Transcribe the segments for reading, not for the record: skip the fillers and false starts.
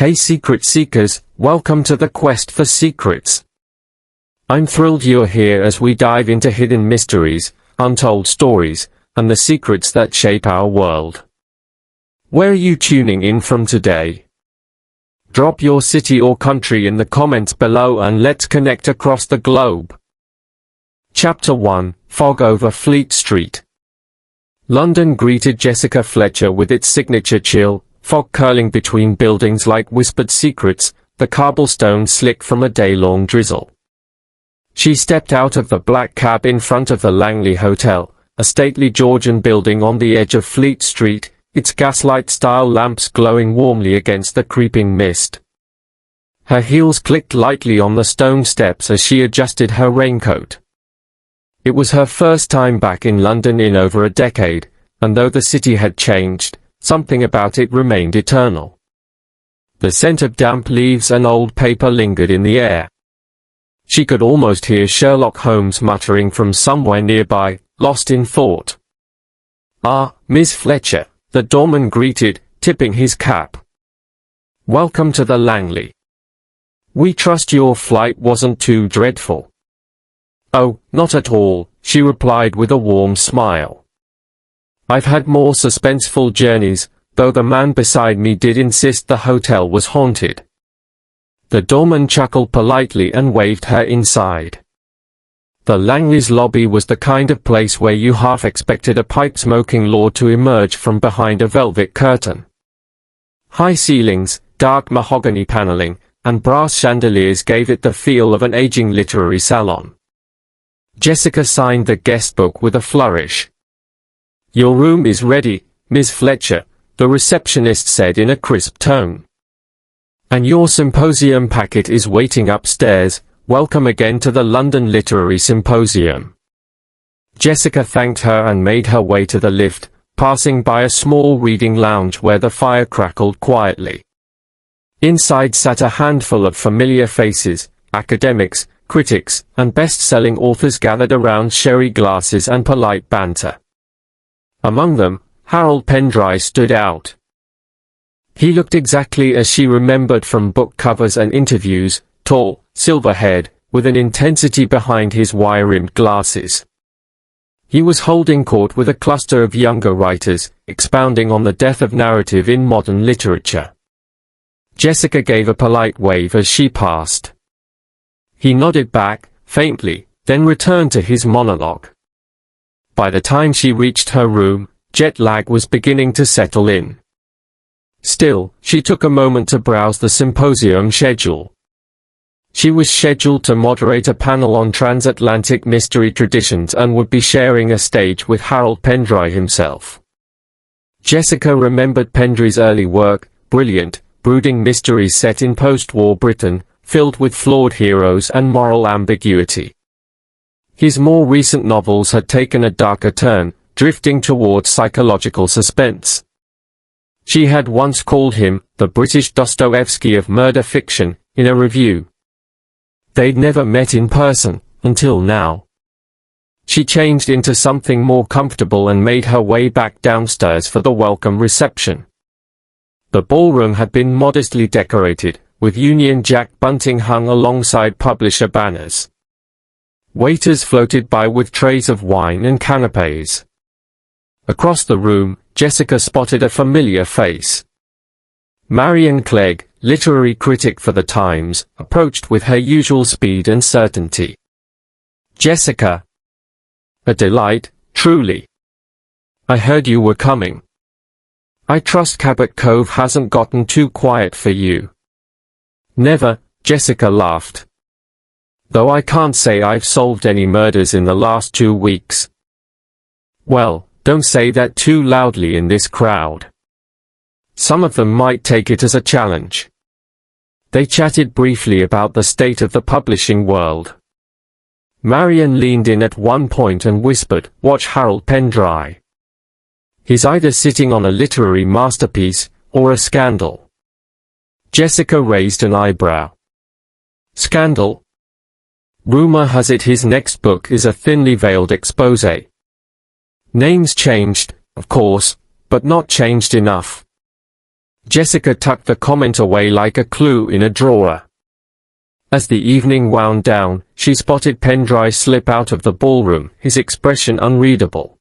Hey secret seekers, welcome to the quest for secrets. I'm thrilled you're here as we dive into hidden mysteries, untold stories, and the secrets that shape our world. Where are you tuning in from today? Drop your city or country in the comments below and let's connect across the globe. Chapter 1, Fog over Fleet Street. London greeted Jessica Fletcher with its signature chill, fog curling between buildings like whispered secrets, the cobblestone slick from a day-long drizzle. She stepped out of the black cab in front of the Langley Hotel, a stately Georgian building on the edge of Fleet Street, its gaslight-style lamps glowing warmly against the creeping mist. Her heels clicked lightly on the stone steps as she adjusted her raincoat. It was her first time back in London in over a decade, and though the city had changed, something about it remained eternal. The scent of damp leaves and old paper lingered in the air. She could almost hear Sherlock Holmes muttering from somewhere nearby, lost in thought. "Ah, Miss Fletcher," the doorman greeted, tipping his cap. "Welcome to the Langley. We trust your flight wasn't too dreadful." "Oh, not at all," she replied with a warm smile. "I've had more suspenseful journeys, though the man beside me did insist the hotel was haunted." The doorman chuckled politely and waved her inside. The Langley's lobby was the kind of place where you half expected a pipe-smoking lord to emerge from behind a velvet curtain. High ceilings, dark mahogany paneling, and brass chandeliers gave it the feel of an aging literary salon. Jessica signed the guest book with a flourish. "Your room is ready, Miss Fletcher," the receptionist said in a crisp tone. "And your symposium packet is waiting upstairs. Welcome again to the London Literary Symposium." Jessica thanked her and made her way to the lift, passing by a small reading lounge where the fire crackled quietly. Inside sat a handful of familiar faces, academics, critics, and best-selling authors gathered around sherry glasses and polite banter. Among them, Harold Pendry stood out. He looked exactly as she remembered from book covers and interviews, tall, silver-haired, with an intensity behind his wire-rimmed glasses. He was holding court with a cluster of younger writers, expounding on the death of narrative in modern literature. Jessica gave a polite wave as she passed. He nodded back, faintly, then returned to his monologue. By the time she reached her room, jet lag was beginning to settle in. Still, she took a moment to browse the symposium schedule. She was scheduled to moderate a panel on transatlantic mystery traditions and would be sharing a stage with Harold Pendry himself. Jessica remembered Pendry's early work, brilliant, brooding mysteries set in post-war Britain, filled with flawed heroes and moral ambiguity. His more recent novels had taken a darker turn, drifting towards psychological suspense. She had once called him the British Dostoevsky of murder fiction, in a review. They'd never met in person, until now. She changed into something more comfortable and made her way back downstairs for the welcome reception. The ballroom had been modestly decorated, with Union Jack bunting hung alongside publisher banners. Waiters floated by with trays of wine and canapes. Across the room, Jessica spotted a familiar face. Marian Clegg, literary critic for The Times, approached with her usual speed and certainty. "Jessica. A delight, truly. I heard you were coming. I trust Cabot Cove hasn't gotten too quiet for you." "Never," Jessica laughed. "Though I can't say I've solved any murders in the last 2 weeks." "Well, don't say that too loudly in this crowd. Some of them might take it as a challenge." They chatted briefly about the state of the publishing world. Marian leaned in at one point and whispered, "Watch Harold Pendry. He's either sitting on a literary masterpiece, or a scandal." Jessica raised an eyebrow. "Scandal? Rumor has it his next book is a thinly veiled exposé. Names changed, of course, but not changed enough." Jessica tucked the comment away like a clue in a drawer. As the evening wound down, she spotted Pendry slip out of the ballroom, his expression unreadable.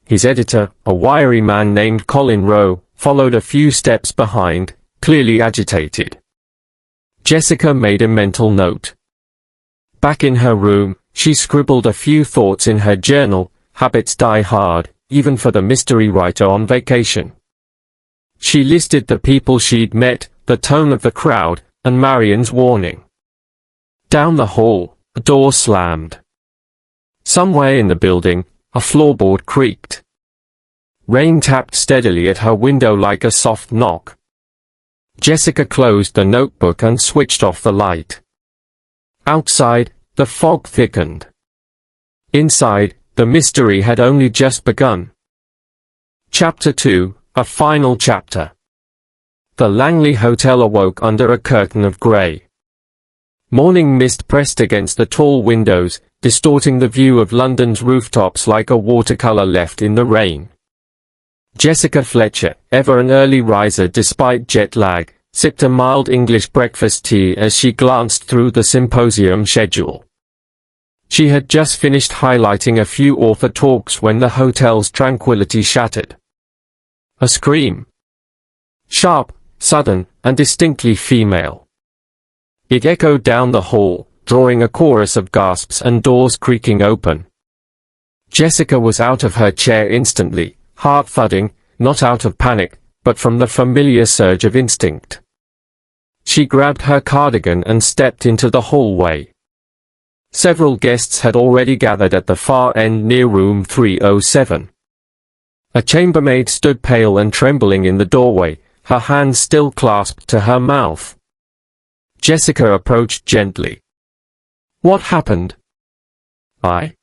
His editor, a wiry man named Colin Rowe, followed a few steps behind, clearly agitated. Jessica made a mental note. Back in her room, she scribbled a few thoughts in her journal. Habits die hard, even for the mystery writer on vacation. She listed the people she'd met, the tone of the crowd, and Marion's warning. Down the hall, a door slammed. Somewhere in the building, a floorboard creaked. Rain tapped steadily at her window like a soft knock. Jessica closed the notebook and switched off the light. Outside, the fog thickened. Inside, the mystery had only just begun. Chapter 2, a final chapter. The Langley Hotel awoke under a curtain of grey. Morning mist pressed against the tall windows, distorting the view of London's rooftops like a watercolour left in the rain. Jessica Fletcher, ever an early riser despite jet lag, sipped a mild English breakfast tea as she glanced through the symposium schedule. She had just finished highlighting a few author talks when the hotel's tranquility shattered. A scream. Sharp, sudden, and distinctly female. It echoed down the hall, drawing a chorus of gasps and doors creaking open. Jessica was out of her chair instantly, heart thudding, not out of panic, but from the familiar surge of instinct. She grabbed her cardigan and stepped into the hallway. Several guests had already gathered at the far end near room 307. A chambermaid stood pale and trembling in the doorway, her hands still clasped to her mouth. Jessica approached gently. "What happened?" I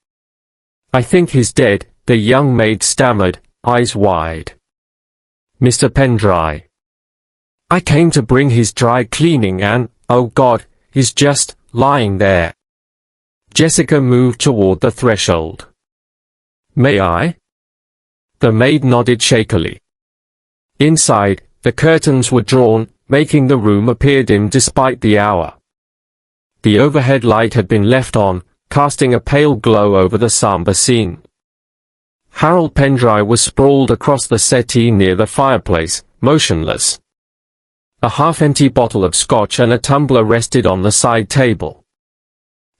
think he's dead," the young maid stammered, eyes wide. "Mr. Pendry. I came to bring his dry cleaning and, oh God, he's just lying there." Jessica moved toward the threshold. "May I?" The maid nodded shakily. Inside, the curtains were drawn, making the room appear dim despite the hour. The overhead light had been left on, casting a pale glow over the somber scene. Harold Pendry was sprawled across the settee near the fireplace, motionless. A half-empty bottle of scotch and a tumbler rested on the side table.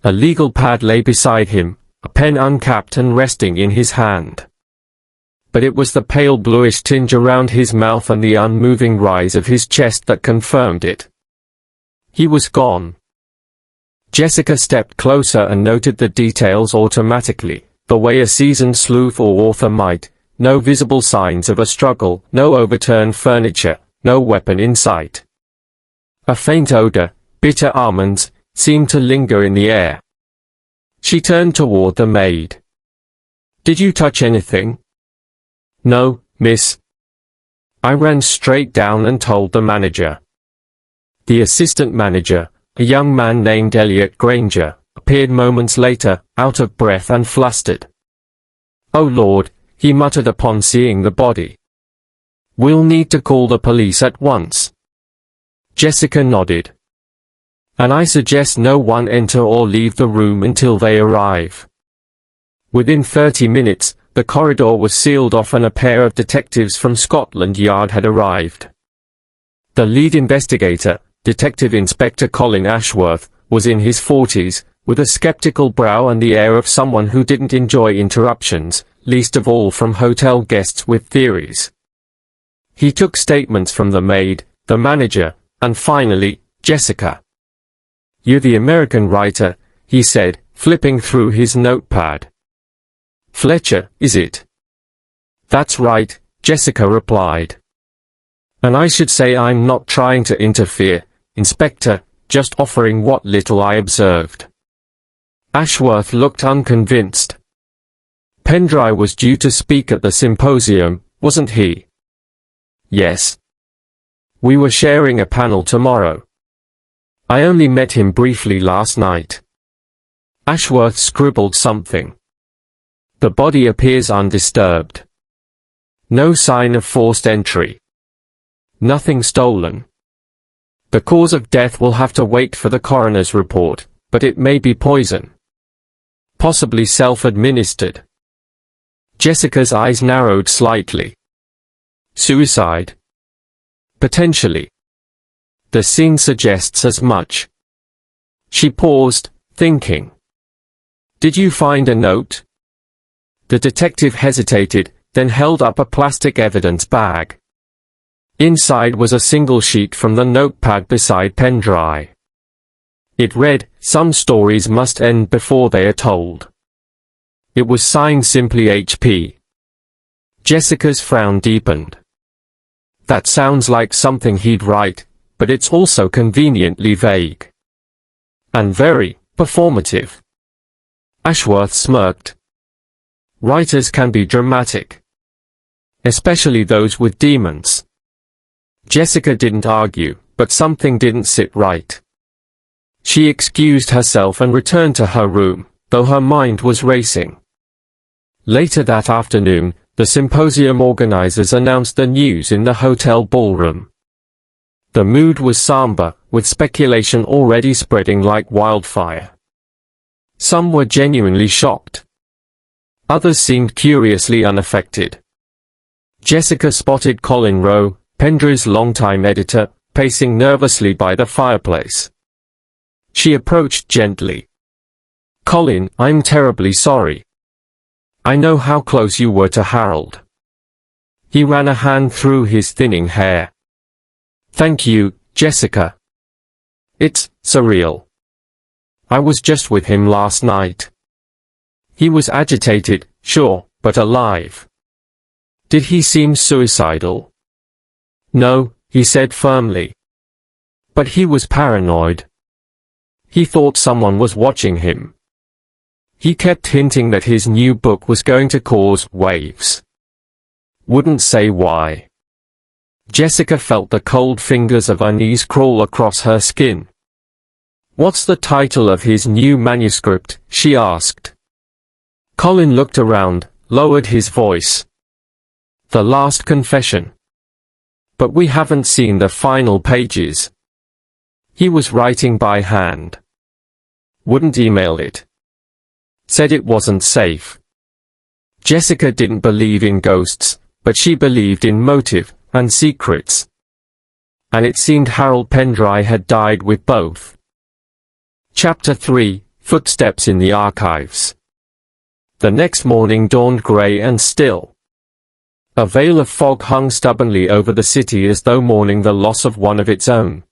A legal pad lay beside him, a pen uncapped and resting in his hand. But it was the pale bluish tinge around his mouth and the unmoving rise of his chest that confirmed it. He was gone. Jessica stepped closer and noted the details automatically, the way a seasoned sleuth or author might. No visible signs of a struggle, no overturned furniture, no weapon in sight. A faint odor, bitter almonds, seemed to linger in the air. She turned toward the maid. "Did you touch anything?" "No, miss." I ran straight down and told the manager. The assistant manager, a young man named Elliot Granger, appeared moments later, out of breath and flustered. "Oh Lord," he muttered upon seeing the body. "We'll need to call the police at once." Jessica nodded. "And I suggest no one enter or leave the room until they arrive." Within 30 minutes, the corridor was sealed off and a pair of detectives from Scotland Yard had arrived. The lead investigator, Detective Inspector Colin Ashworth, was in his 40s, with a skeptical brow and the air of someone who didn't enjoy interruptions, least of all from hotel guests with theories. He took statements from the maid, the manager, and finally, Jessica. "You're the American writer," he said, flipping through his notepad. "Fletcher, is it?" "That's right," Jessica replied. "And I should say I'm not trying to interfere, Inspector, just offering what little I observed." Ashworth looked unconvinced. "Pendry was due to speak at the symposium, wasn't he?" "Yes. We were sharing a panel tomorrow. I only met him briefly last night." Ashworth scribbled something. "The body appears undisturbed. No sign of forced entry. nothing stolen. The cause of death will have to wait for the coroner's report, but it may be poison. Possibly self-administered. Jessica's eyes narrowed slightly. Suicide? Potentially. The scene suggests as much. She paused, thinking. Did you find a note? The detective hesitated, then held up a plastic evidence bag. Inside was a single sheet from the notepad beside Pendry. It read, "Some stories must end before they are told." It was signed simply H.P. Jessica's frown deepened. That sounds like something he'd write, but it's also conveniently vague. And very performative. Ashworth smirked. Writers can be dramatic. Especially those with demons. Jessica didn't argue, but something didn't sit right. She excused herself and returned to her room, though her mind was racing. Later that afternoon, the symposium organizers announced the news in the hotel ballroom. The mood was somber, with speculation already spreading like wildfire. Some were genuinely shocked. Others seemed curiously unaffected. Jessica spotted Colin Rowe, Pendry's longtime editor, pacing nervously by the fireplace. She approached gently. "Colin, I'm terribly sorry. I know how close you were to Harold." He ran a hand through his thinning hair. "Thank you, Jessica. It's surreal. I was just with him last night. He was agitated, sure, but alive." "Did he seem suicidal?" "No," he said firmly. "But he was paranoid. He thought someone was watching him. He kept hinting that his new book was going to cause waves. Wouldn't say why." Jessica felt the cold fingers of unease crawl across her skin. "What's the title of his new manuscript?" she asked. Colin looked around, lowered his voice. "The Last Confession. But we haven't seen the final pages. He was writing by hand. Wouldn't email it. Said it wasn't safe." Jessica didn't believe in ghosts, but she believed in motive and secrets. And it seemed Harold Pendry had died with both. Chapter 3, Footsteps in the Archives. The next morning dawned grey and still. A veil of fog hung stubbornly over the city as though mourning the loss of one of its own.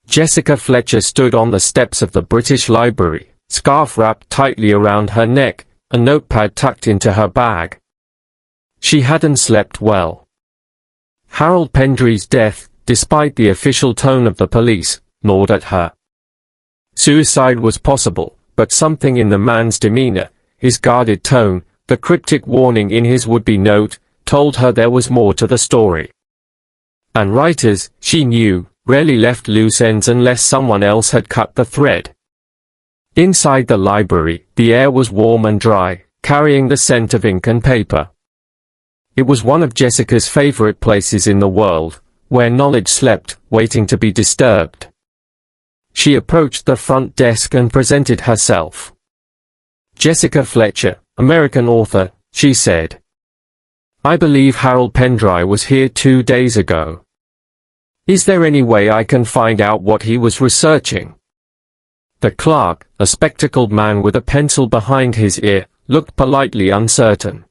Jessica Fletcher stood on the steps of the British Library, scarf wrapped tightly around her neck, a notepad tucked into her bag. She hadn't slept well. Harold Pendry's death, despite the official tone of the police, gnawed at her. Suicide was possible, but something in the man's demeanor, his guarded tone, the cryptic warning in his would-be note, told her there was more to the story. And writers, she knew, rarely left loose ends unless someone else had cut the thread. Inside the library, the air was warm and dry, carrying the scent of ink and paper. It was one of Jessica's favorite places in the world, where knowledge slept, waiting to be disturbed. She approached the front desk and presented herself. "Jessica Fletcher, American author," she said. "I believe Harold Pendry was here 2 days ago. Is there any way I can find out what he was researching?" The clerk, a spectacled man with a pencil behind his ear, looked politely uncertain.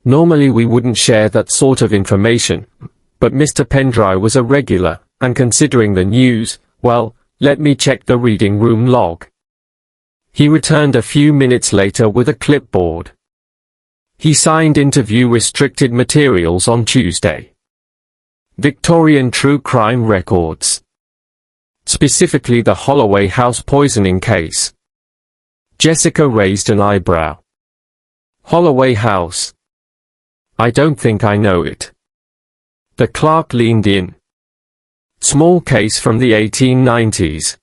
"Normally we wouldn't share that sort of information, but Mr. Pendry was a regular, and considering the news, well, let me check the reading room log." He returned a few minutes later with a clipboard. He signed interview-restricted materials on Tuesday. Victorian true crime records. Specifically the Holloway House poisoning case. Jessica raised an eyebrow. "Holloway House? I don't think I know it." The clerk leaned in. "Small case from the 1890s.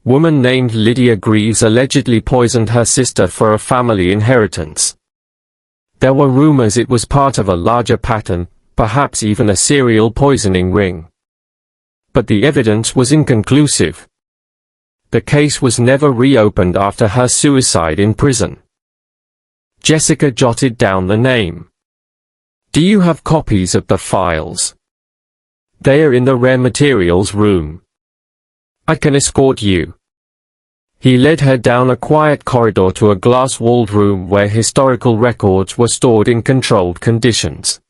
Woman named Lydia Greaves allegedly poisoned her sister for a family inheritance. There were rumors it was part of a larger pattern, perhaps even a serial poisoning ring. But the evidence was inconclusive. The case was never reopened after her suicide in prison. Jessica jotted down the name. "Do you have copies of the files? They are in the rare materials room. I can escort you." He led her down a quiet corridor to a glass-walled room where historical records were stored in controlled conditions.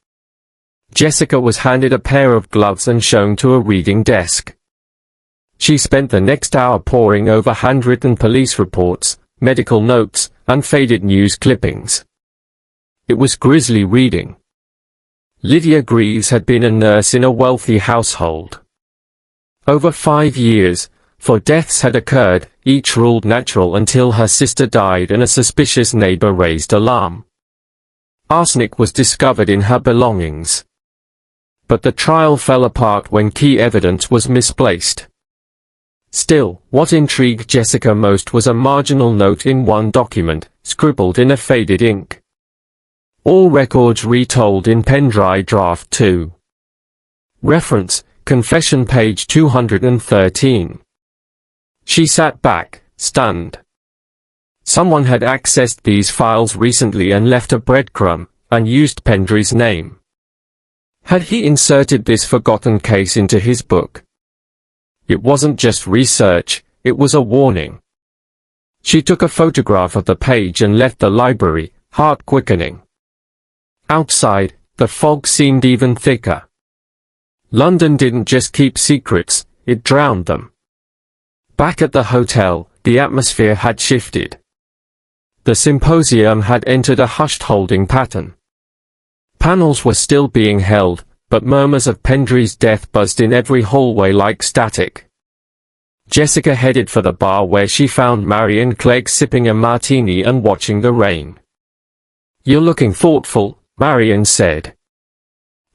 Jessica was handed a pair of gloves and shown to a reading desk. She spent the next hour poring over handwritten police reports, medical notes, and faded news clippings. It was grisly reading. Lydia Greaves had been a nurse in a wealthy household. Over 5 years, 4 deaths had occurred, each ruled natural until her sister died and a suspicious neighbor raised alarm. Arsenic was discovered in her belongings. But the trial fell apart when key evidence was misplaced. Still, what intrigued Jessica most was a marginal note in one document, scribbled in a faded ink. "All records retold in Pendry Draft 2. Reference, confession page 213. She sat back, stunned. Someone had accessed these files recently and left a breadcrumb, and used Pendry's name. Had he inserted this forgotten case into his book? It wasn't just research, it was a warning. She took a photograph of the page and left the library, heart quickening. Outside, the fog seemed even thicker. London didn't just keep secrets, it drowned them. Back at the hotel, the atmosphere had shifted. The symposium had entered a hushed holding pattern. Panels were still being held, but murmurs of Pendry's death buzzed in every hallway like static. Jessica headed for the bar where she found Marion Clegg sipping a martini and watching the rain. "You're looking thoughtful," Marion said.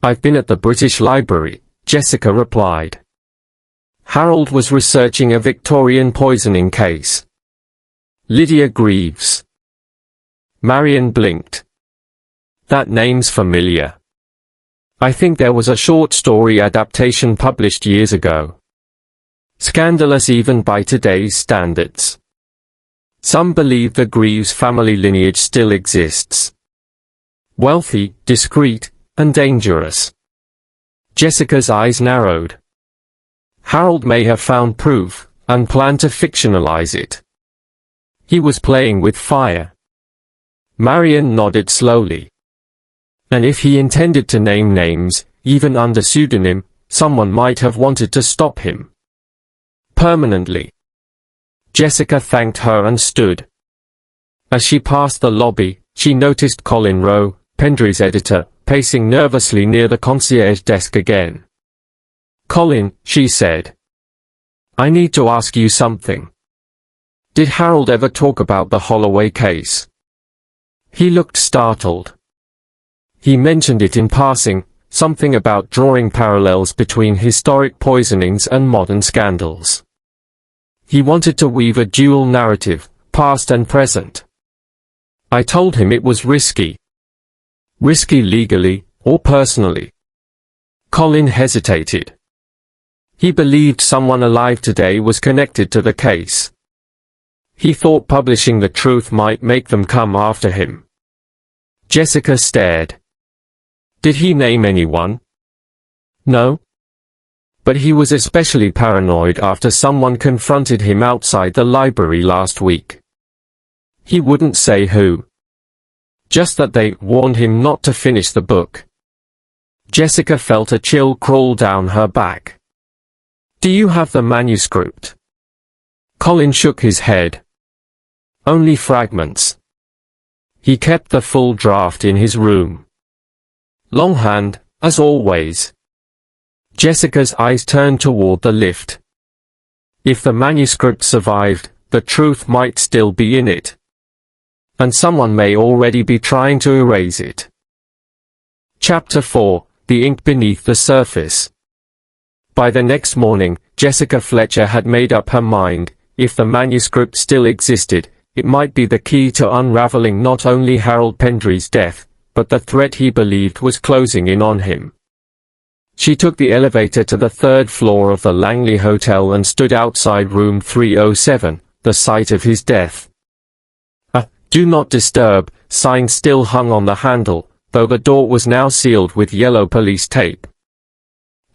"I've been at the British Library," Jessica replied. Harold was researching a Victorian poisoning case. "Lydia Greaves." Marion blinked. "That name's familiar. I think there was a short story adaptation published years ago. Scandalous even by today's standards. Some believe the Greaves family lineage still exists. Wealthy, discreet, and dangerous." Jessica's eyes narrowed. Harold may have found proof, and planned to fictionalize it. He was playing with fire. Marion nodded slowly. And if he intended to name names, even under pseudonym, someone might have wanted to stop him. Permanently. Jessica thanked her and stood. As she passed the lobby, she noticed Colin Rowe, Pendry's editor, pacing nervously near the concierge desk again. "Colin," she said. "I need to ask you something. Did Harold ever talk about the Holloway case?" He looked startled. "He mentioned it in passing, something about drawing parallels between historic poisonings and modern scandals. He wanted to weave a dual narrative, past and present. I told him it was risky. Risky legally, or personally." Colin hesitated. He believed someone alive today was connected to the case. He thought publishing the truth might make them come after him. Jessica stared. "Did he name anyone?" "No. But he was especially paranoid after someone confronted him outside the library last week. He wouldn't say who. Just that they warned him not to finish the book." Jessica felt a chill crawl down her back. "Do you have the manuscript?" Colin shook his head. "Only fragments. He kept the full draft in his room. Longhand, as always." Jessica's eyes turned toward the lift. If the manuscript survived, the truth might still be in it. And someone may already be trying to erase it. Chapter 4, The Ink Beneath the Surface. By the next morning, Jessica Fletcher had made up her mind. If the manuscript still existed, it might be the key to unraveling not only Harold Pendry's death, but the threat he believed was closing in on him. She took the elevator to the third floor of the Langley Hotel and stood outside room 307, the site of his death. A "Do Not Disturb" sign still hung on the handle, though the door was now sealed with yellow police tape.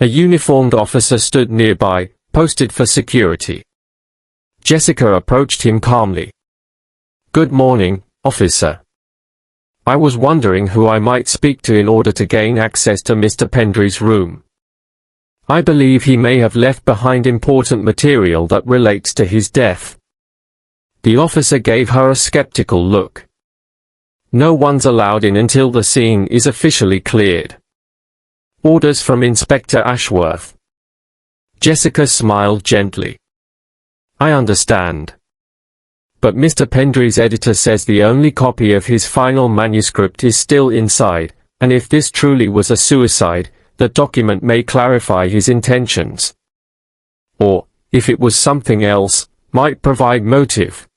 A uniformed officer stood nearby, posted for security. Jessica approached him calmly. "Good morning, officer. I was wondering who I might speak to in order to gain access to Mr. Pendry's room. I believe he may have left behind important material that relates to his death." The officer gave her a skeptical look. "No one's allowed in until the scene is officially cleared. Orders from Inspector Ashworth." Jessica smiled gently. "I understand. But Mr. Pendry's editor says the only copy of his final manuscript is still inside, and if this truly was a suicide, the document may clarify his intentions. Or, if it was something else, might provide motive."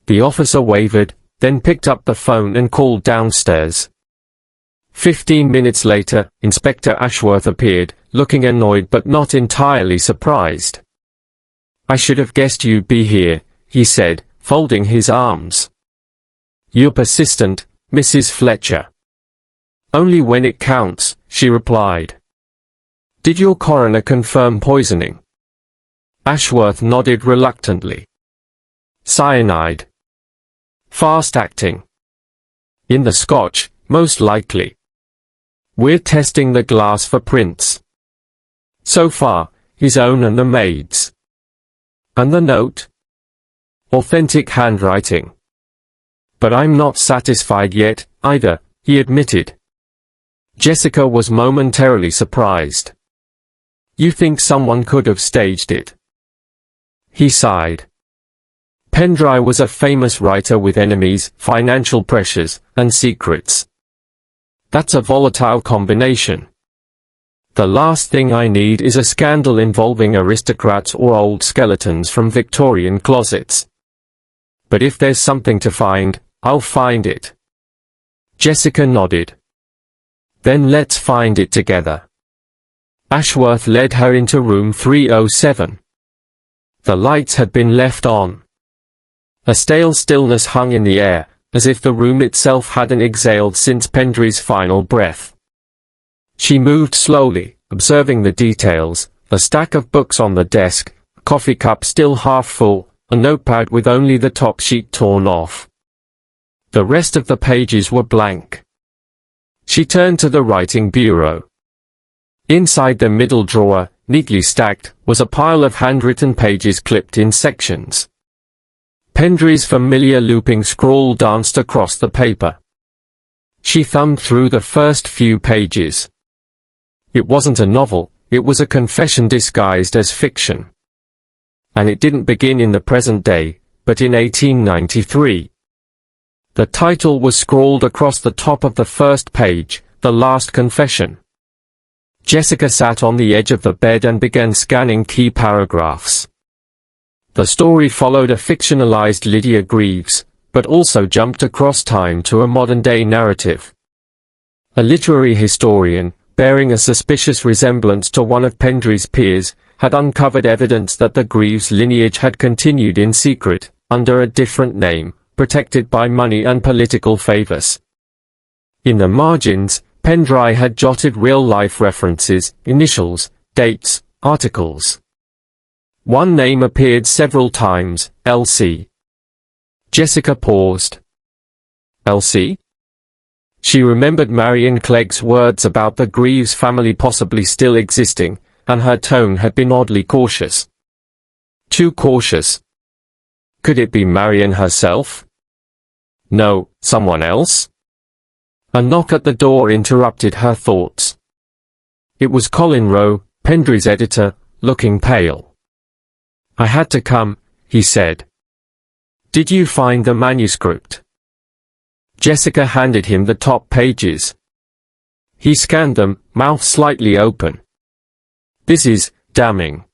The officer wavered, then picked up the phone and called downstairs. 15 minutes later, Inspector Ashworth appeared, looking annoyed but not entirely surprised. "I should have guessed you'd be here," he said, folding his arms. "You're persistent, Mrs. Fletcher." "Only when it counts," she replied. "Did your coroner confirm poisoning?" Ashworth nodded reluctantly. "Cyanide. Fast-acting. In the scotch, most likely. We're testing the glass for prints. So far, his own and the maid's." "And the note?" "Authentic handwriting. But I'm not satisfied yet, either," he admitted. Jessica was momentarily surprised. "You think someone could have staged it?" He sighed. Pendry was a famous writer with enemies, financial pressures, and secrets. That's a volatile combination. The last thing I need is a scandal involving aristocrats or old skeletons from Victorian closets. But if there's something to find, I'll find it." Jessica nodded. "Then let's find it together." Ashworth led her into room 307. The lights had been left on. A stale stillness hung in the air, as if the room itself hadn't exhaled since Pendry's final breath. She moved slowly, observing the details: a stack of books on the desk, a coffee cup still half full, a notepad with only the top sheet torn off. The rest of the pages were blank. She turned to the writing bureau. Inside the middle drawer, neatly stacked, was a pile of handwritten pages clipped in sections. Pendry's familiar looping scrawl danced across the paper. She thumbed through the first few pages. It wasn't a novel, it was a confession disguised as fiction. And it didn't begin in the present day, but in 1893. The title was scrawled across the top of the first page, "The Last Confession." Jessica sat on the edge of the bed and began scanning key paragraphs. The story followed a fictionalized Lydia Greaves, but also jumped across time to a modern-day narrative. A literary historian, bearing a suspicious resemblance to one of Pendry's peers, had uncovered evidence that the Greaves lineage had continued in secret, under a different name, protected by money and political favors. In the margins, Pendry had jotted real-life references, initials, dates, articles. One name appeared several times: Elsie. Jessica paused. Elsie? She remembered Marion Clegg's words about the Greaves family possibly still existing, and her tone had been oddly cautious. Too cautious. Could it be Marion herself? No, someone else? A knock at the door interrupted her thoughts. It was Colin Rowe, Pendry's editor, looking pale. "I had to come," he said. "Did you find the manuscript?" Jessica handed him the top pages. He scanned them, mouth slightly open. "This is damning.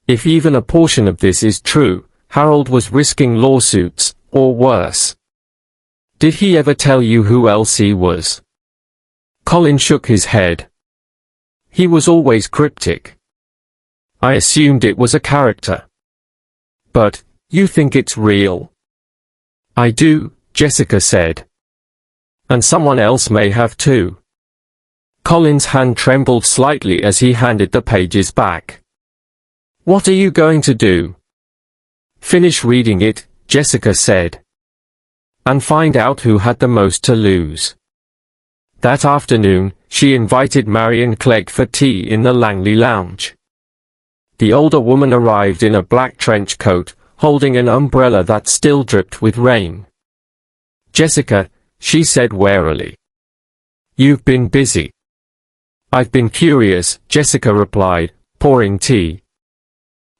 If even a portion of this is true, Harold was risking lawsuits, or worse. Did he ever tell you who Elsie was?" Colin shook his head. He was always cryptic. I assumed it was a character. But, you think it's real? I do, Jessica said. And someone else may have too. Colin's hand trembled slightly as he handed the pages back. What are you going to do? Finish reading it, Jessica said. And find out who had the most to lose. That afternoon, she invited Marian Clegg for tea in the Langley lounge. The older woman arrived in a black trench coat, holding an umbrella that still dripped with rain. Jessica, she said warily. You've been busy. I've been curious, Jessica replied, pouring tea.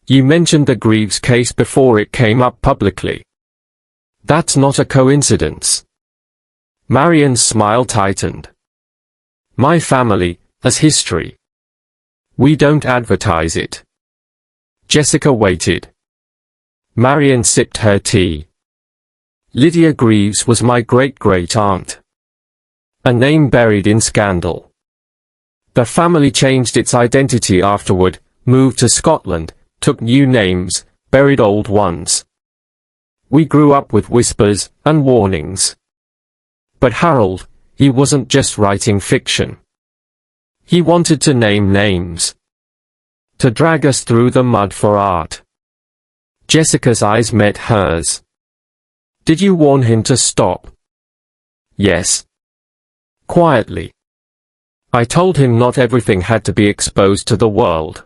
You mentioned the Greaves case before it came up publicly. That's not a coincidence. Marian's smile tightened. My family has history. We don't advertise it. Jessica waited. Marian sipped her tea. Lydia Greaves was my great-great-aunt. A name buried in scandal. The family changed its identity afterward, moved to Scotland, took new names, buried old ones. We grew up with whispers and warnings. But Harold, he wasn't just writing fiction. He wanted to name names. To drag us through the mud for art. Jessica's eyes met hers. Did you warn him to stop? Yes. Quietly. I told him not everything had to be exposed to the world.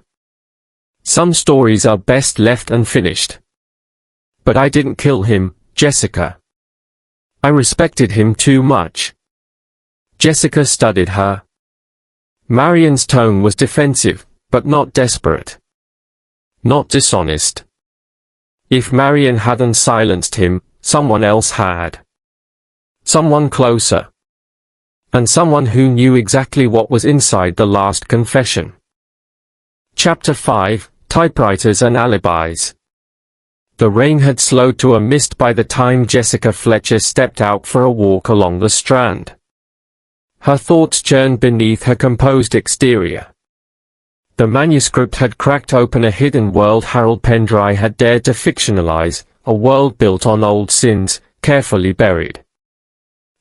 Some stories are best left unfinished. But I didn't kill him, Jessica. I respected him too much. Jessica studied her. Marian's tone was defensive, but not desperate. Not dishonest. If Marian hadn't silenced him, someone else had. Someone closer. And someone who knew exactly what was inside the last confession. Chapter 5, Typewriters and Alibis. The rain had slowed to a mist by the time Jessica Fletcher stepped out for a walk along the Strand. Her thoughts churned beneath her composed exterior. The manuscript had cracked open a hidden world Harold Pendry had dared to fictionalize, a world built on old sins, carefully buried.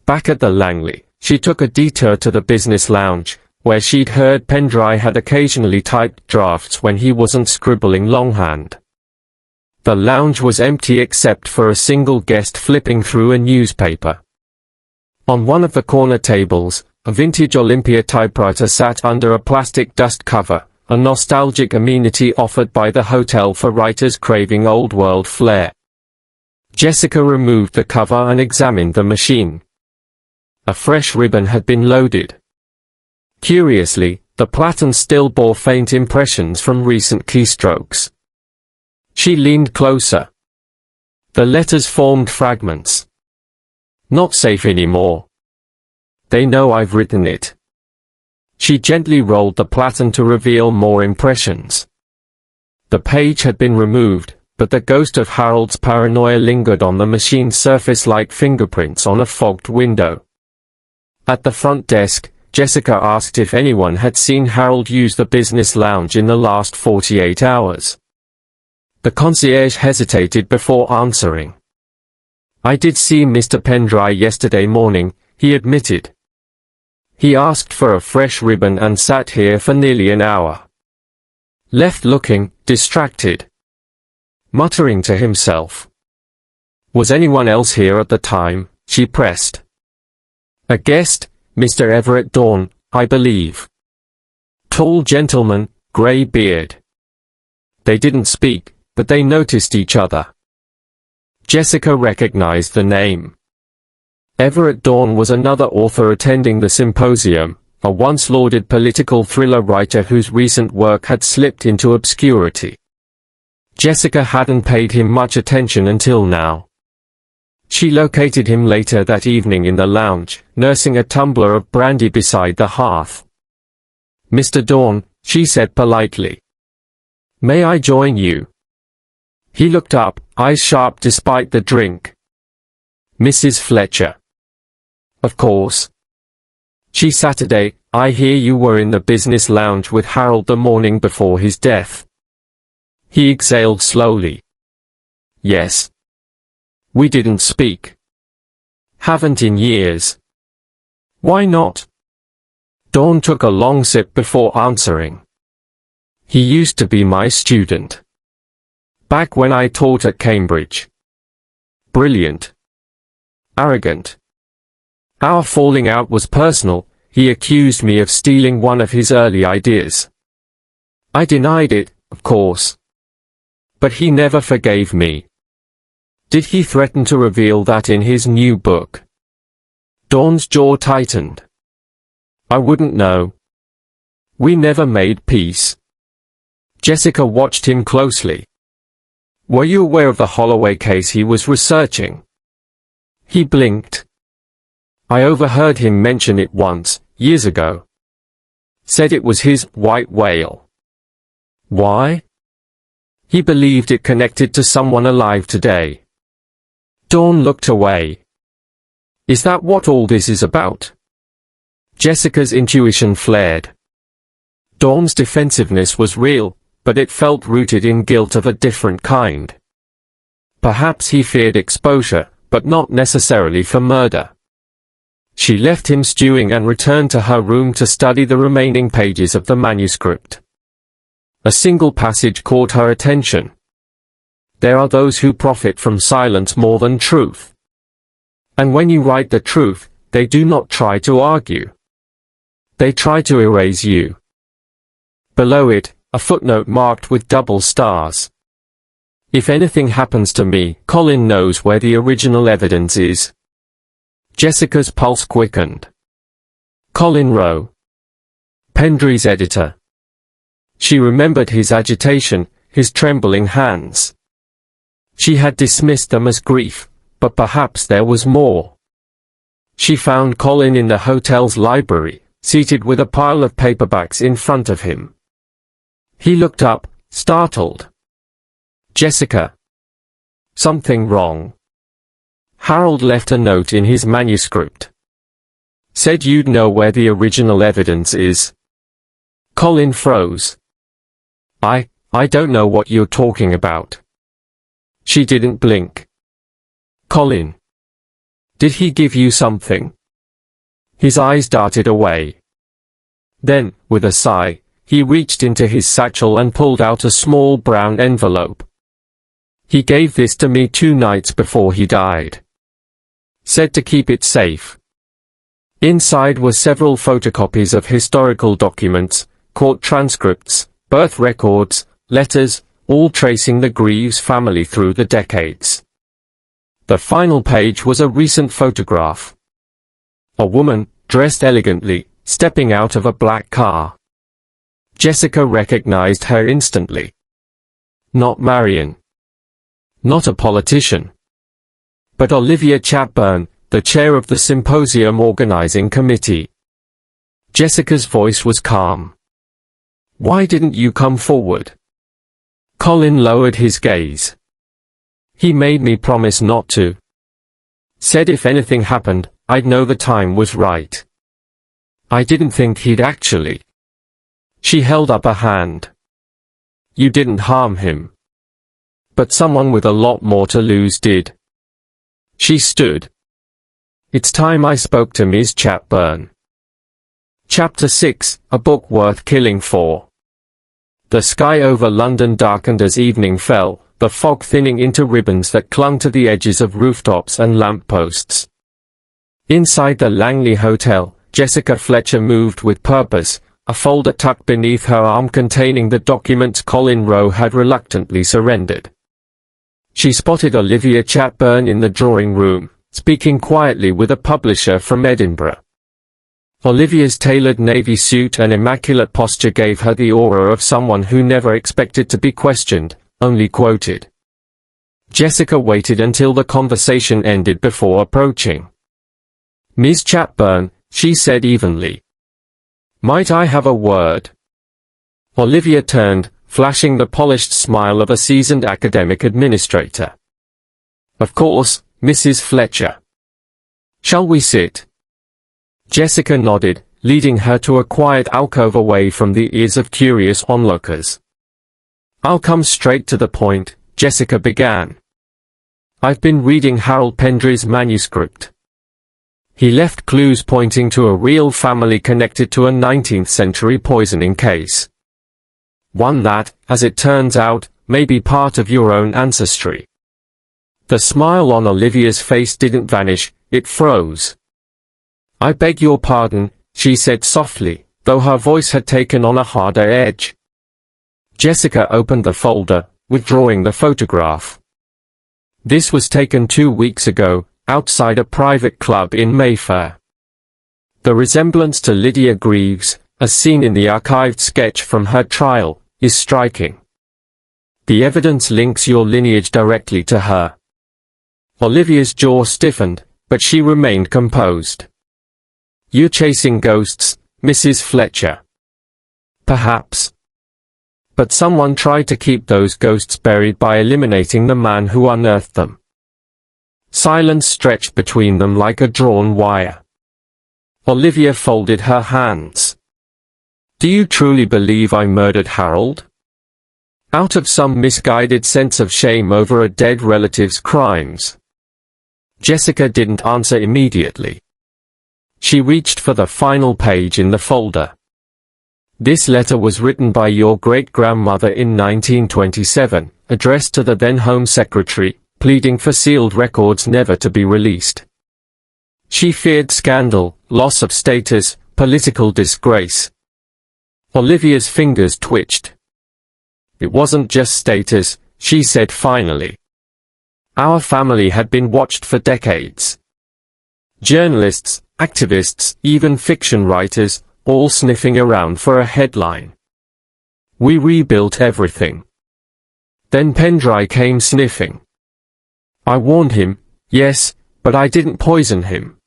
Back at the Langley, she took a detour to the business lounge, where she'd heard Pendry had occasionally typed drafts when he wasn't scribbling longhand. The lounge was empty except for a single guest flipping through a newspaper. On one of the corner tables, a vintage Olympia typewriter sat under a plastic dust cover, a nostalgic amenity offered by the hotel for writers craving old-world flair. Jessica removed the cover and examined the machine. A fresh ribbon had been loaded. Curiously, the platen still bore faint impressions from recent keystrokes. She leaned closer. The letters formed fragments. Not safe anymore. They know I've written it. She gently rolled the platen to reveal more impressions. The page had been removed, but the ghost of Harold's paranoia lingered on the machine's surface like fingerprints on a fogged window. At the front desk, Jessica asked if anyone had seen Harold use the business lounge in the last 48 hours. The concierge hesitated before answering. I did see Mr. Pendry yesterday morning, he admitted. He asked for a fresh ribbon and sat here for nearly an hour. Left looking, distracted. Muttering to himself. Was anyone else here at the time? She pressed. A guest, Mr. Everett Dawn, I believe. Tall gentleman, grey beard. They didn't speak, but they noticed each other. Jessica recognized the name. Everett Dawn was another author attending the symposium, a once lauded political thriller writer whose recent work had slipped into obscurity. Jessica hadn't paid him much attention until now. She located him later that evening in the lounge, nursing a tumbler of brandy beside the hearth. Mr. Dawn, she said politely. May I join you? He looked up, eyes sharp despite the drink. Mrs. Fletcher. Of course. She Saturday, I hear you were in the business lounge with Harold the morning before his death. He exhaled slowly. Yes. We didn't speak. Haven't in years. Why not? Dawn took a long sip before answering. He used to be my student. Back when I taught at Cambridge. Brilliant. Arrogant. Our falling out was personal. He accused me of stealing one of his early ideas. I denied it, of course. But he never forgave me. Did he threaten to reveal that in his new book? Dawn's jaw tightened. I wouldn't know. We never made peace. Jessica watched him closely. Were you aware of the Holloway case he was researching? He blinked. I overheard him mention it once, years ago. Said it was his white whale. Why? He believed it connected to someone alive today. Dawn looked away. Is that what all this is about? Jessica's intuition flared. Dawn's defensiveness was real, but it felt rooted in guilt of a different kind. Perhaps he feared exposure, but not necessarily for murder. She left him stewing and returned to her room to study the remaining pages of the manuscript. A single passage caught her attention. There are those who profit from silence more than truth. And when you write the truth, they do not try to argue. They try to erase you. Below it, a footnote marked with double stars. If anything happens to me, Colin knows where the original evidence is. Jessica's pulse quickened. Colin Rowe. Pendry's editor. She remembered his agitation, his trembling hands. She had dismissed them as grief, but perhaps there was more. She found Colin in the hotel's library, seated with a pile of paperbacks in front of him. He looked up, startled. Jessica. Something wrong. Harold left a note in his manuscript. Said you'd know where the original evidence is. Colin froze. I don't know what you're talking about. She didn't blink. Colin. Did he give you something? His eyes darted away. Then, with a sigh, he reached into his satchel and pulled out a small brown envelope. He gave this to me 2 nights before he died. Said to keep it safe. Inside were several photocopies of historical documents, court transcripts, birth records, letters, all tracing the Greaves family through the decades. The final page was a recent photograph. A woman, dressed elegantly, stepping out of a black car. Jessica recognized her instantly. Not Marion. Not a politician. But Olivia Chatburn, the chair of the symposium organizing committee. Jessica's voice was calm. Why didn't you come forward? Colin lowered his gaze. He made me promise not to. Said if anything happened, I'd know the time was right. I didn't think he'd actually. She held up a hand. You didn't harm him. But someone with a lot more to lose did. She stood. It's time I spoke to Ms. Chatburn. Chapter 6, A Book Worth Killing For. The sky over London darkened as evening fell, the fog thinning into ribbons that clung to the edges of rooftops and lampposts. Inside the Langley Hotel, Jessica Fletcher moved with purpose, a folder tucked beneath her arm containing the documents Colin Rowe had reluctantly surrendered. She spotted Olivia Chatburn in the drawing room, speaking quietly with a publisher from Edinburgh. Olivia's tailored navy suit and immaculate posture gave her the aura of someone who never expected to be questioned, only quoted. Jessica waited until the conversation ended before approaching. Ms. Chatburn, she said evenly. Might I have a word? Olivia turned, flashing the polished smile of a seasoned academic administrator. Of course, Mrs. Fletcher. Shall we sit? Jessica nodded, leading her to a quiet alcove away from the ears of curious onlookers. "I'll come straight to the point," Jessica began. "I've been reading Harold Pendry's manuscript. He left clues pointing to a real family connected to a 19th century poisoning case. One that, as it turns out, may be part of your own ancestry." The smile on Olivia's face didn't vanish, it froze. "I beg your pardon," she said softly, though her voice had taken on a harder edge. Jessica opened the folder, withdrawing the photograph. "This was taken 2 weeks ago, outside a private club in Mayfair. The resemblance to Lydia Greaves, as seen in the archived sketch from her trial, is striking. The evidence links your lineage directly to her." Olivia's jaw stiffened, but she remained composed. "You're chasing ghosts, Mrs. Fletcher." "Perhaps. But someone tried to keep those ghosts buried by eliminating the man who unearthed them." Silence stretched between them like a drawn wire. Olivia folded her hands. "Do you truly believe I murdered Harold? Out of some misguided sense of shame over a dead relative's crimes?" Jessica didn't answer immediately. She reached for the final page in the folder. "This letter was written by your great-grandmother in 1927, addressed to the then Home Secretary, pleading for sealed records never to be released. She feared scandal, loss of status, political disgrace." Olivia's fingers twitched. "It wasn't just status," she said finally. "Our family had been watched for decades. Journalists, activists, even fiction writers, all sniffing around for a headline. We rebuilt everything. Then Pendry came sniffing. I warned him, yes, but I didn't poison him."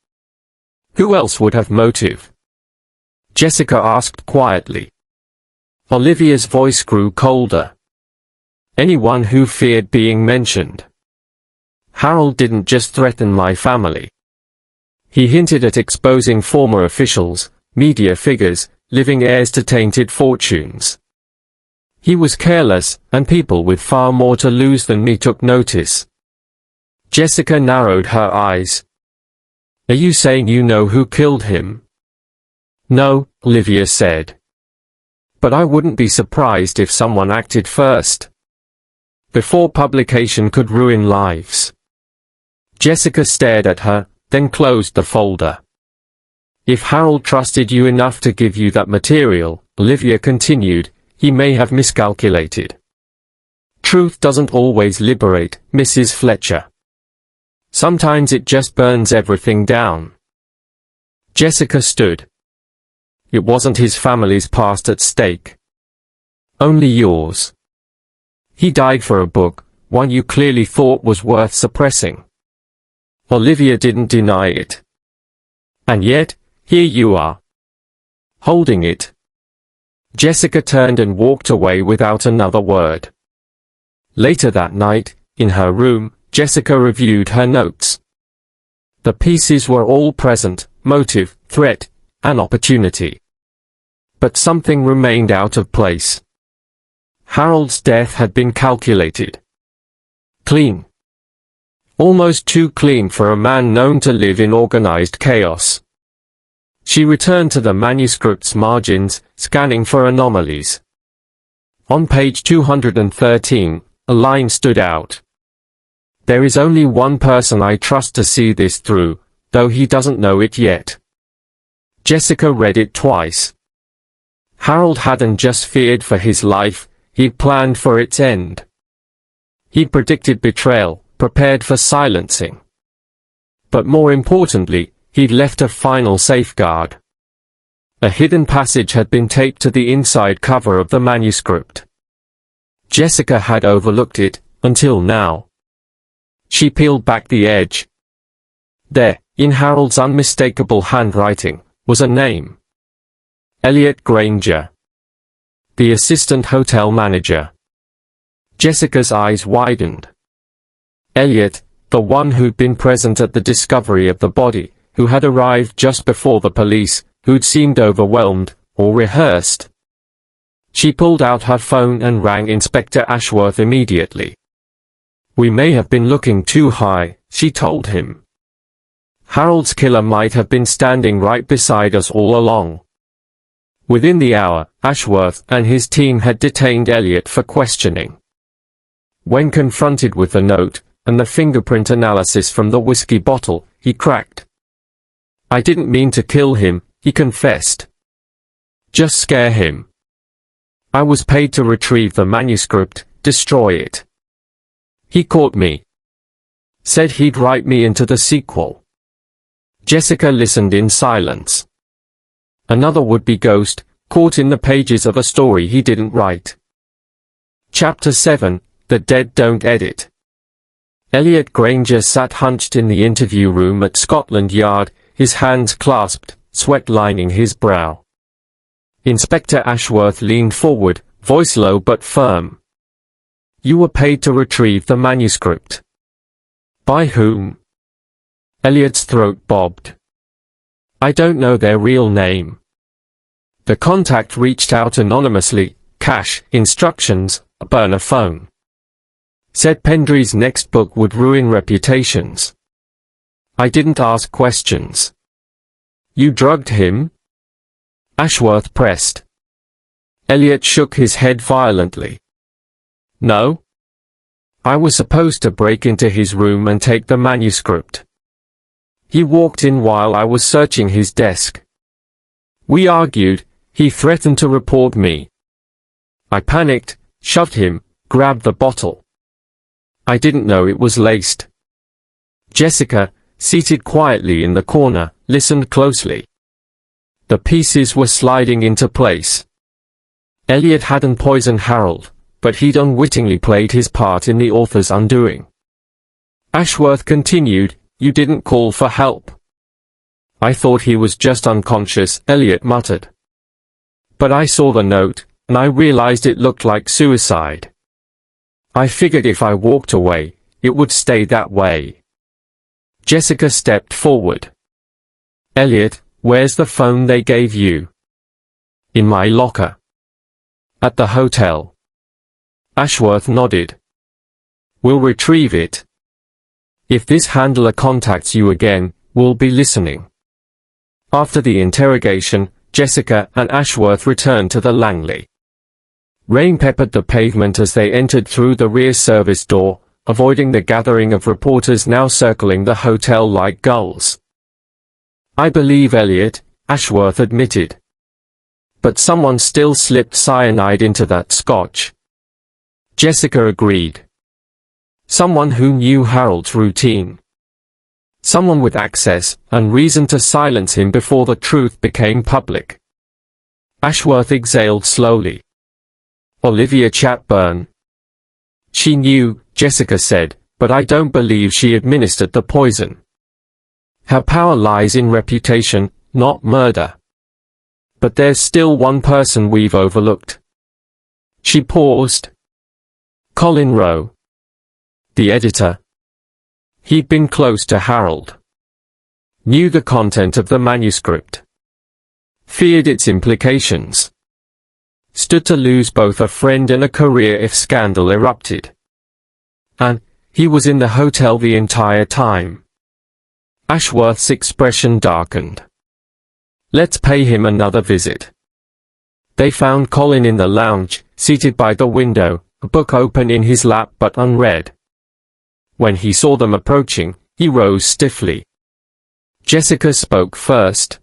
"Who else would have motive?" Jessica asked quietly. Olivia's voice grew colder. "Anyone who feared being mentioned. Harold didn't just threaten my family. He hinted at exposing former officials, media figures, living heirs to tainted fortunes. He was careless, and people with far more to lose than me took notice." Jessica narrowed her eyes. "Are you saying you know who killed him?" "No," Olivia said. "But I wouldn't be surprised if someone acted first. Before publication could ruin lives." Jessica stared at her, then closed the folder. "If Harold trusted you enough to give you that material," Olivia continued, "he may have miscalculated. Truth doesn't always liberate, Mrs. Fletcher. Sometimes it just burns everything down." Jessica stood. "It wasn't his family's past at stake. Only yours. He died for a book, one you clearly thought was worth suppressing." Olivia didn't deny it. "And yet, here you are. Holding it." Jessica turned and walked away without another word. Later that night, in her room, Jessica reviewed her notes. The pieces were all present: motive, threat, and opportunity. But something remained out of place. Harold's death had been calculated. Clean. Almost too clean for a man known to live in organized chaos. She returned to the manuscript's margins, scanning for anomalies. On page 213, a line stood out. "There is only one person I trust to see this through, though he doesn't know it yet." Jessica read it twice. Harold hadn't just feared for his life, he'd planned for its end. He'd predicted betrayal, prepared for silencing. But more importantly, he'd left a final safeguard. A hidden passage had been taped to the inside cover of the manuscript. Jessica had overlooked it, until now. She peeled back the edge. There, in Harold's unmistakable handwriting, was a name. Elliot Granger. The assistant hotel manager. Jessica's eyes widened. Elliot, the one who'd been present at the discovery of the body, who had arrived just before the police, who'd seemed overwhelmed, or rehearsed. She pulled out her phone and rang Inspector Ashworth immediately. "We may have been looking too high," she told him. "Harold's killer might have been standing right beside us all along." Within the hour, Ashworth and his team had detained Elliot for questioning. When confronted with the note, and the fingerprint analysis from the whiskey bottle, he cracked. "I didn't mean to kill him," he confessed. "Just scare him. I was paid to retrieve the manuscript, destroy it. He caught me. Said he'd write me into the sequel." Jessica listened in silence. Another would-be ghost, caught in the pages of a story he didn't write. Chapter 7, The Dead Don't Edit. Elliot Granger sat hunched in the interview room at Scotland Yard, his hands clasped, sweat lining his brow. Inspector Ashworth leaned forward, voice low but firm. "You were paid to retrieve the manuscript." "By whom?" Elliot's throat bobbed. "I don't know their real name. The contact reached out anonymously, cash, instructions, a burner phone. Said Pendry's next book would ruin reputations. I didn't ask questions." "You drugged him?" Ashworth pressed. Elliot shook his head violently. "No. I was supposed to break into his room and take the manuscript. He walked in while I was searching his desk. We argued, he threatened to report me. I panicked, shoved him, grabbed the bottle. I didn't know it was laced." Jessica, seated quietly in the corner, listened closely. The pieces were sliding into place. Elliot hadn't poisoned Harold, but he'd unwittingly played his part in the author's undoing. Ashworth continued, "You didn't call for help." "I thought he was just unconscious," Elliot muttered. "But I saw the note, and I realized it looked like suicide. I figured if I walked away, it would stay that way." Jessica stepped forward. "Elliot, where's the phone they gave you?" "In my locker. At the hotel." Ashworth nodded. "We'll retrieve it. If this handler contacts you again, we'll be listening." After the interrogation, Jessica and Ashworth returned to the Langley. Rain peppered the pavement as they entered through the rear service door, avoiding the gathering of reporters now circling the hotel like gulls. "I believe Elliot," Ashworth admitted. "But someone still slipped cyanide into that scotch." Jessica agreed. "Someone who knew Harold's routine. Someone with access and reason to silence him before the truth became public." Ashworth exhaled slowly. "Olivia Chatburn." "She knew," Jessica said, "but I don't believe she administered the poison. Her power lies in reputation, not murder. But there's still one person we've overlooked." She paused. "Colin Rowe. The editor. He'd been close to Harold. Knew the content of the manuscript. Feared its implications. Stood to lose both a friend and a career if scandal erupted. And he was in the hotel the entire time." Ashworth's expression darkened. "Let's pay him another visit." They found Colin in the lounge, seated by the window, a book open in his lap but unread. When he saw them approaching, he rose stiffly. Jessica spoke first.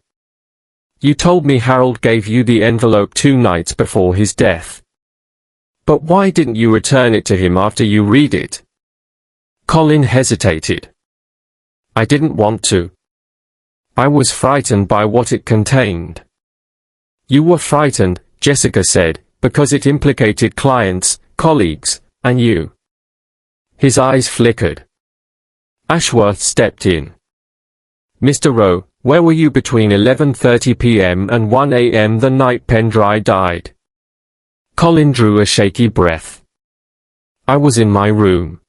"You told me Harold gave you the envelope 2 nights before his death. But why didn't you return it to him after you read it?" Colin hesitated. "I didn't want to. I was frightened by what it contained." "You were frightened," Jessica said, "because it implicated clients, colleagues, and you." His eyes flickered. Ashworth stepped in. "Mr. Rowe, where were you between 11:30 p.m. and 1 a.m. the night Pendry died?" Colin drew a shaky breath. "I was in my room."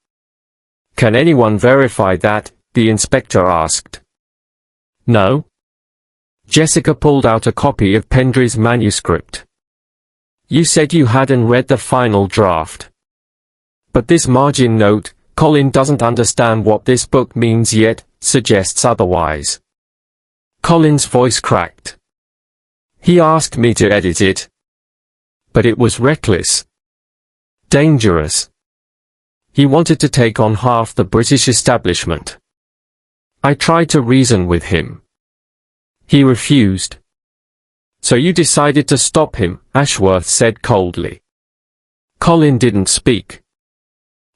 "Can anyone verify that?" the inspector asked. "No. Jessica pulled out a copy of Pendry's manuscript. You said you hadn't read the final draft. But this margin note, Colin doesn't understand what this book means yet, suggests otherwise. Colin's voice cracked. He asked me to edit it. But it was reckless. Dangerous. He wanted to take on half the British establishment. I tried to reason with him. He refused. So you decided to stop him, Ashworth said coldly. Colin didn't speak.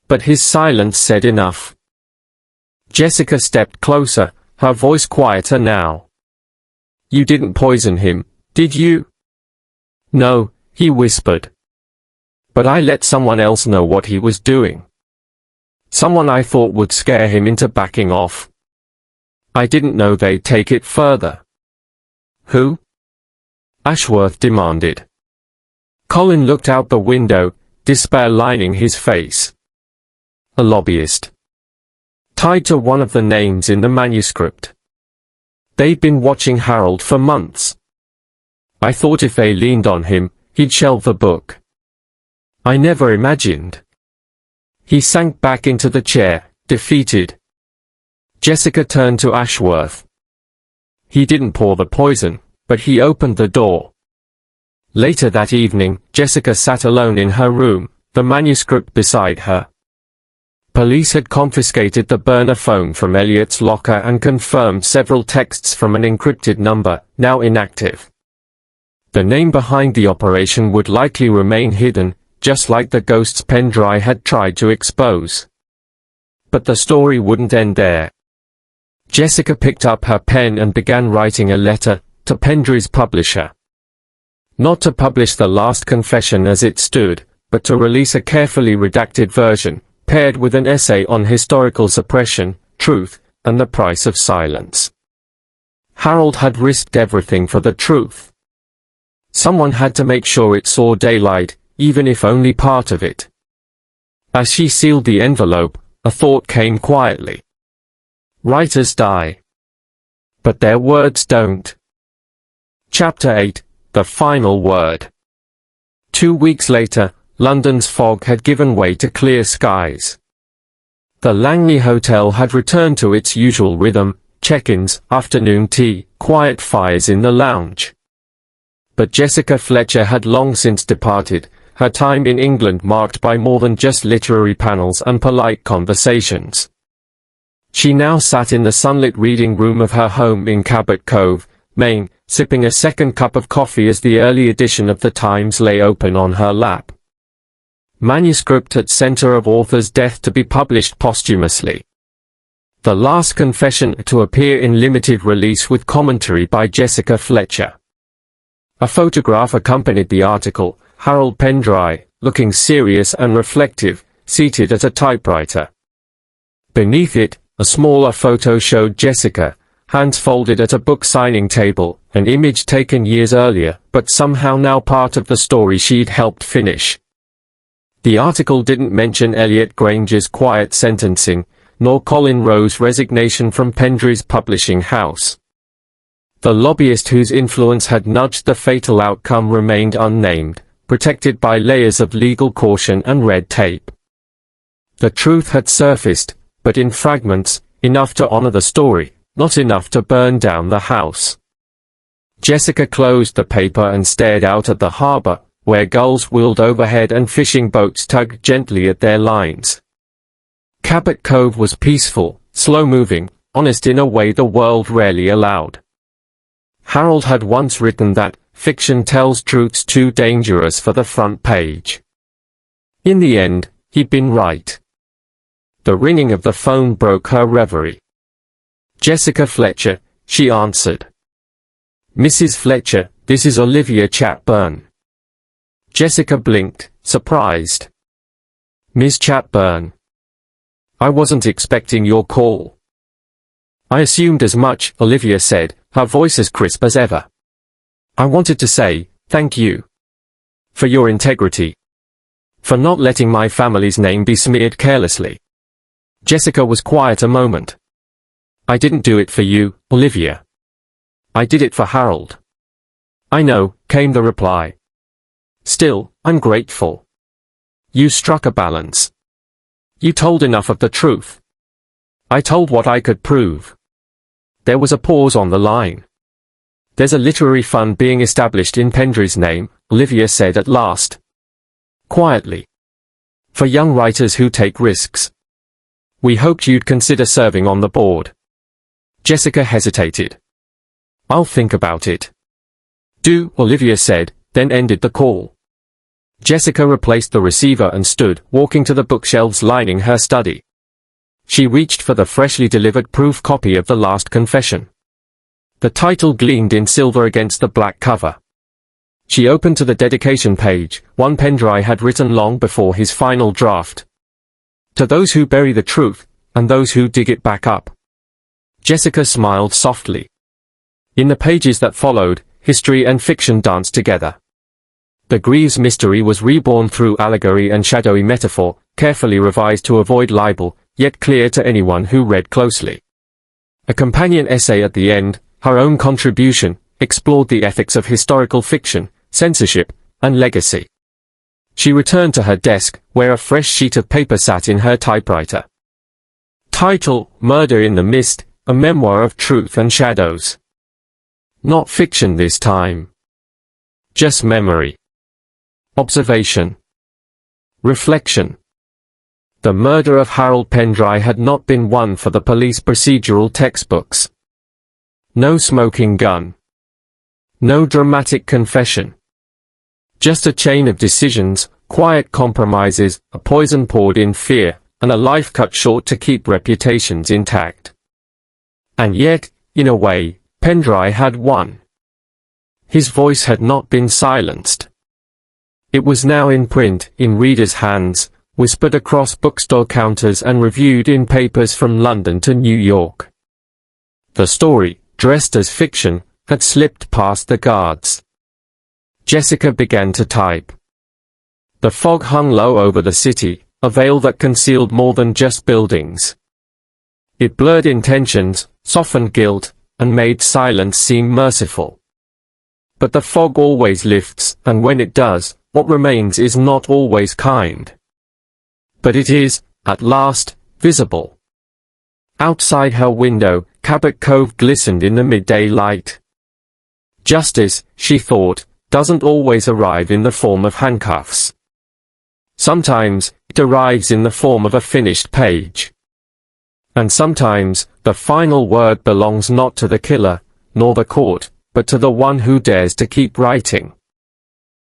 But his silence said enough. Jessica stepped closer, her voice quieter now. You didn't poison him, did you? No, he whispered. But I let someone else know what he was doing. Someone I thought would scare him into backing off. I didn't know they'd take it further. Who? Ashworth demanded. Colin looked out the window, despair lining his face. A lobbyist. Tied to one of the names in the manuscript. They'd been watching Harold for months. I thought if they leaned on him, he'd shelve the book. I never imagined. He sank back into the chair, defeated. Jessica turned to Ashworth. He didn't pour the poison, but he opened the door. Later that evening, Jessica sat alone in her room, the manuscript beside her. Police had confiscated the burner phone from Elliot's locker and confirmed several texts from an encrypted number, now inactive. The name behind the operation would likely remain hidden, just like the ghosts Pendry had tried to expose. But the story wouldn't end there. Jessica picked up her pen and began writing a letter to Pendry's publisher. Not to publish the last confession as it stood, but to release a carefully redacted version, paired with an essay on historical suppression, truth, and the price of silence. Harold had risked everything for the truth. Someone had to make sure it saw daylight, even if only part of it. As she sealed the envelope, a thought came quietly. Writers die. But their words don't. Chapter 8, The Final Word. 2 weeks later, London's fog had given way to clear skies. The Langley Hotel had returned to its usual rhythm, check-ins, afternoon tea, quiet fires in the lounge. But Jessica Fletcher had long since departed, her time in England marked by more than just literary panels and polite conversations. She now sat in the sunlit reading room of her home in Cabot Cove, Maine, sipping a second cup of coffee as the early edition of the Times lay open on her lap. Manuscript at center of author's death to be published posthumously. The last confession to appear in limited release with commentary by Jessica Fletcher. A photograph accompanied the article, Harold Pendry, looking serious and reflective, seated at a typewriter. Beneath it, a smaller photo showed Jessica, hands folded at a book signing table, an image taken years earlier, but somehow now part of the story she'd helped finish. The article didn't mention Elliot Granger's quiet sentencing, nor Colin Rowe's resignation from Pendry's publishing house. The lobbyist whose influence had nudged the fatal outcome remained unnamed, protected by layers of legal caution and red tape. The truth had surfaced, but in fragments, enough to honor the story, not enough to burn down the house. Jessica closed the paper and stared out at the harbor, where gulls wheeled overhead and fishing boats tugged gently at their lines. Cabot Cove was peaceful, slow-moving, honest in a way the world rarely allowed. Harold had once written that, fiction tells truths too dangerous for the front page. In the end, he'd been right. The ringing of the phone broke her reverie. Jessica Fletcher, she answered. Mrs. Fletcher, this is Olivia Chatburn. Jessica blinked, surprised. Miss Chatburn. I wasn't expecting your call. I assumed as much, Olivia said, her voice as crisp as ever. I wanted to say, thank you. For your integrity. For not letting my family's name be smeared carelessly. Jessica was quiet a moment. I didn't do it for you, Olivia. I did it for Harold. I know, came the reply. Still, I'm grateful. You struck a balance. You told enough of the truth. I told what I could prove. There was a pause on the line. There's a literary fund being established in Pendry's name, Olivia said at last. Quietly. For young writers who take risks. We hoped you'd consider serving on the board. Jessica hesitated. I'll think about it. Do, Olivia said, then ended the call. Jessica replaced the receiver and stood, walking to the bookshelves lining her study. She reached for the freshly delivered proof copy of The Last Confession. The title gleamed in silver against the black cover. She opened to the dedication page, one Pendry had written long before his final draft. To those who bury the truth, and those who dig it back up. Jessica smiled softly. In the pages that followed, history and fiction danced together. The Greaves mystery was reborn through allegory and shadowy metaphor, carefully revised to avoid libel, yet clear to anyone who read closely. A companion essay at the end, her own contribution, explored the ethics of historical fiction, censorship, and legacy. She returned to her desk, where a fresh sheet of paper sat in her typewriter. Title, Murder in the Mist, a memoir of truth and shadows. Not fiction this time. Just memory. Observation. Reflection. The murder of Harold Pendry had not been one for the police procedural textbooks. No smoking gun. No dramatic confession. Just a chain of decisions, quiet compromises, a poison poured in fear, and a life cut short to keep reputations intact. And yet, in a way, Pendry had won. His voice had not been silenced. It was now in print, in readers' hands, whispered across bookstore counters and reviewed in papers from London to New York. The story, dressed as fiction, had slipped past the guards. Jessica began to type. The fog hung low over the city, a veil that concealed more than just buildings. It blurred intentions, softened guilt, and made silence seem merciful. But the fog always lifts, and when it does, what remains is not always kind. But it is, at last, visible. Outside her window, Cabot Cove glistened in the midday light. Justice, she thought, doesn't always arrive in the form of handcuffs. Sometimes, it arrives in the form of a finished page. And sometimes, the final word belongs not to the killer, nor the court, but to the one who dares to keep writing.